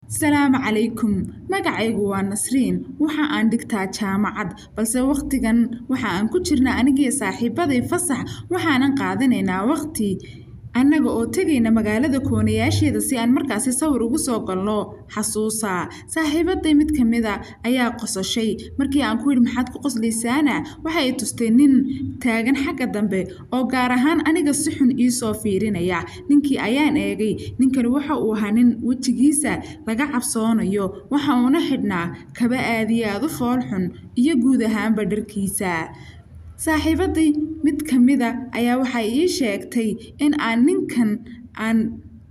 السلام عليكم magacaygu waa Nasriin waxa aan dhigtaa jaamacad balse waqtigan waxa aan ku jirnaa aniga saaxiibaday fasax waxaanan qaadanaynaa waqti annaga oo tagayna magaalada koonayaasheeda si aan markaasi sawir ugu soo galno xasuusa saaxiibaday mid kamida ayaa qososhay markii aan ku yiri maxaad ku qoslaysaana waxa ay tustay nin taagan xagga dambe oo gaar ahaan aniga si xun ii soo fiirinaya ninkii ayaan eegay ninkan waxa uu ahaa nin wajigiisa laga cabsoonayo waxa uu xidhnaa kaba aad iyo aad u fool xun iyo guud ahaanba dharkiisa saaxiibaday mid kamida ayaa waxay ii sheegtay in aan ninkan aan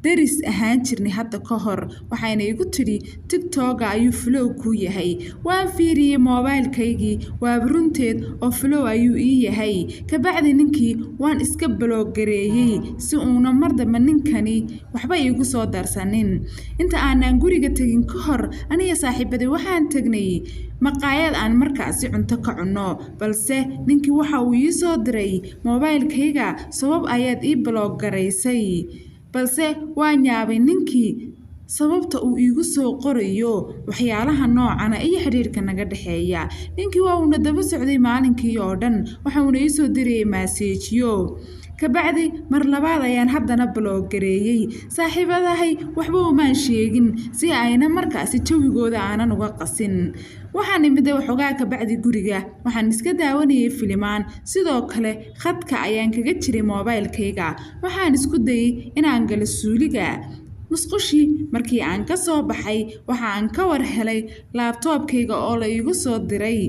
daris ahaan jirnay hadda ka hor waxayna igu tiri TikTok ayuu flow ku yahay waan fiiriyay mobilkaygii waa runteed oo flow ayuu ii yahay ka bacdi ninkii waan iska block gareeyay si uuna mardaba ninkani waxba iigu soo darsanin inta aanan guriga tagin ka hor aniga saaxiibaday waxaan tagnay maqaayad aan markaasi cunto ka cunno balse ninkii waxa uu ii soo diray mobilkayga sabab ayaad ii block gareysay balse waan yaabay ninkii sababta uu iigu soo qorayo waxyaalaha noocan iyo xiriirka naga dhaxeeya ninkii waa uu daba socday maalinkii oo dhan waxa uu ii soo diray message-yo kabacdi mar labaad ayaan haddana block gareeyay saaxiibadahay waxba uma sheegin si ayna markaasi jawigooda aanan uga qasin waxaan imid waxoogaa kabacdi guriga waxaan iska daawanayay filimaan sidoo kale khadka ayaan kaga jiray mobilkayga waxaan isku dayay inaan galo suuliga musqushi markii aan ka soo baxay waxa aan ka war helay laptopkayga oo la iigu soo diray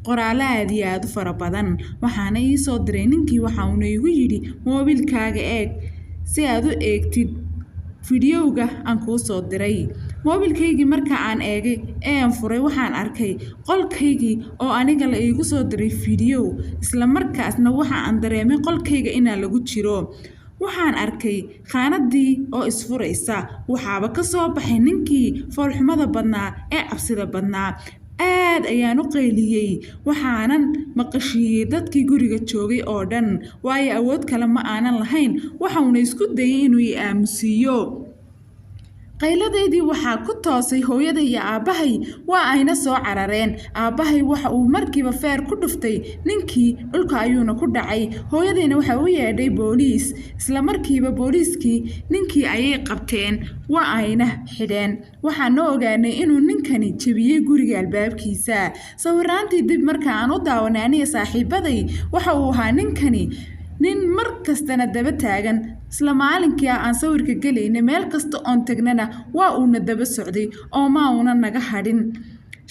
qoraal aad iyo aad u fara badan waxaana ii soo diray ninkii waxa uu iigu yiri mobilkaaga eeg si aad u eegtid fiidiyowga aan kuu soo diray mobilkaygii marka aan eegay aan furay waxaan arkay qolkaygii oo aniga la iigu soo diray fiidiyow isla markaasna waxa aan dareemay qolkayga inaan lagu jiro waxaan arkay khaanadii oo isfuraysa waxaaba ka soo baxay ninkii foolxumada badnaa ee cabsida badnaa aad ayaan u qayliyay waxaanan maqashiyay dadkii guriga joogay oo dhan waayo awood kale ma aanan lahayn waxa uu isku dayay inuu i aamusiyo qayladeedii waxa ku toosay hooyaday iyo aabahay waa ayna soo carareen aabahay waxa uu markiiba feer ku dhuftay ninkii dhulka ayuuna ku dhacay hooyadayna waxa uu yeedhay booliis isla markiiba booliiskii ninkii ayay qabteen waa ayna xidheen waxaan ogaanay inuu ninkani jabiyay guriga albaabkiisa sawiraantii dib marka aan u daawanay aniga saaxiibaday waxa uu ahaa ninkani nin markastana daba taagan isla maalinkii aan sawirka galaynay meel kasta oo tagnana waa uu daba socday oo ma uuna naga hadhin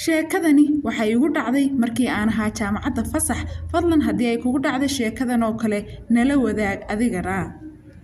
sheekadani waxay igu dhacday markii aan ahaa jaamacadda fasax fadlan haddii ay kugu dhacday sheekadan oo kale nala wadaag adigana